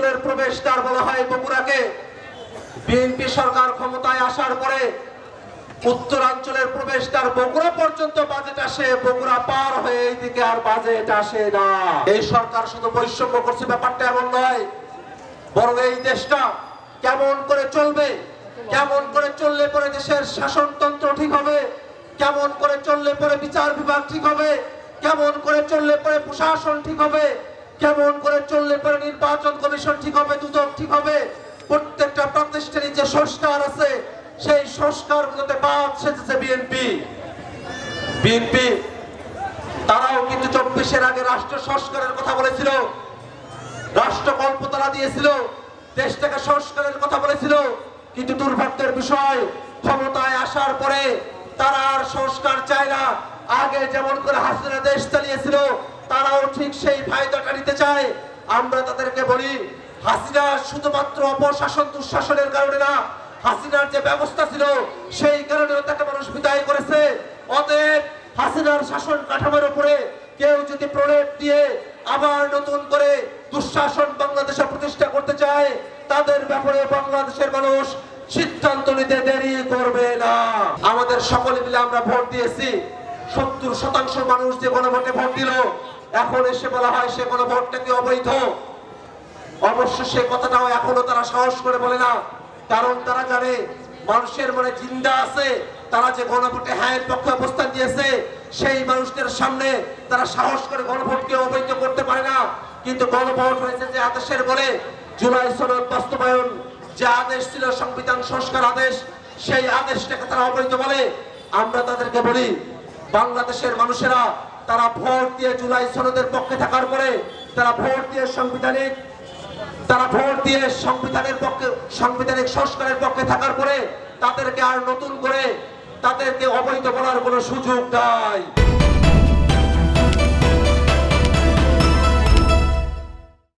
উত্তরাঞ্চলের প্রবেশদ্বার বলা হয় বগুড়াকে। বিএনপি সরকার ক্ষমতায় আসার পরে উত্তরাঞ্চলের প্রবেশদ্বার বগুড়া পর্যন্ত বাজেট আসে, বগুড়া পার হয়ে এইদিকে আর বাজেট আসে না। এই সরকার শুধু বৈষম্য করছে, ব্যাপারটা এমন নয়, বরং এই দেশটা কেমন করে চলবে, কেমন করে চললে পরে দেশের শাসনতন্ত্র ঠিক হবে, কেমন করে চললে পরে বিচার বিভাগ ঠিক হবে, কেমন করে চললে পরে প্রশাসন ঠিক হবে, কেমন করে চললে পরে নির্বাচন কমিশন ঠিক হবে, দুদক ঠিক হবে, প্রত্যেকটা প্রাতিষ্ঠানিক যে সংস্কার আছে সেই সংস্কারগুলোতে বাদ সেজেছে বিএনপি। তারাও কিন্তু 24-এর আগে রাষ্ট্র সংস্কারের কথা বলেছিল, রাষ্ট্রকল্প তারা দিয়েছিল, দেশটাকে সংস্কারের কথা বলেছিল, কিন্তু দুর্ভাগ্যের বিষয় ক্ষমতায় আসার পরে তারা আর সংস্কার চায় না। আগে যেমন করে হাসিনা দেশ চালিয়েছিল তারাও ঠিক সেই ফায়দাটা নিতে চায়। আমরা তাদেরকে বলি, হাসিনা শুধুমাত্র অপশাসন দুঃশাসনের কারণে না, হাসিনার যে ব্যবস্থা ছিল সেই কারণে তাকে মানুষ বিদায় করেছে। অতএব হাসিনার শাসন কাঠামোর উপরে কেউ যদি প্রলেপ দিয়ে আবার নতুন করে দুঃশাসন বাংলাদেশে প্রতিষ্ঠা করতে চায়, তাদের ব্যাপারে বাংলাদেশের মানুষ সিদ্ধান্ত নিতে দেরি করবে না। আমাদের সকলে মিলে আমরা ভোট দিয়েছি, 70% মানুষ যে গণভোটে ভোট দিল, এখন এসে বলা হয় সে গণভোটটা কি অবৈধ। অবশ্য সে কথাটাও এখনো তারা সাহস করে বলে না, কারণ তারা জানে মানুষের মনে চিন্তা আছে। তারা যে গণভোটে হ্যাঁ পক্ষে অবস্থান দিয়েছে সেই মানুষদের সামনে তারা সাহস করে গণভোটকে অবৈধ করতে পারে না। কিন্তু গণভোট হয়েছে যে আদেশের বলে, জুলাই সনদ বাস্তবায়ন যে আদেশ ছিল সংবিধান সংস্কার আদেশ, সেই আদেশটাকে তারা অবৈধ বলে। আমরা তাদেরকে বলি, বাংলাদেশের মানুষেরা তারা ভোট দিয়ে জুলাই সনদের পক্ষে থাকার পরে, তারা ভোট দিয়ে সাংবিধানিক সংস্কারের পক্ষে থাকার পরে তাদেরকে আর নতুন করে তাদেরকে অবৈধ বলার কোনো সুযোগ নাই।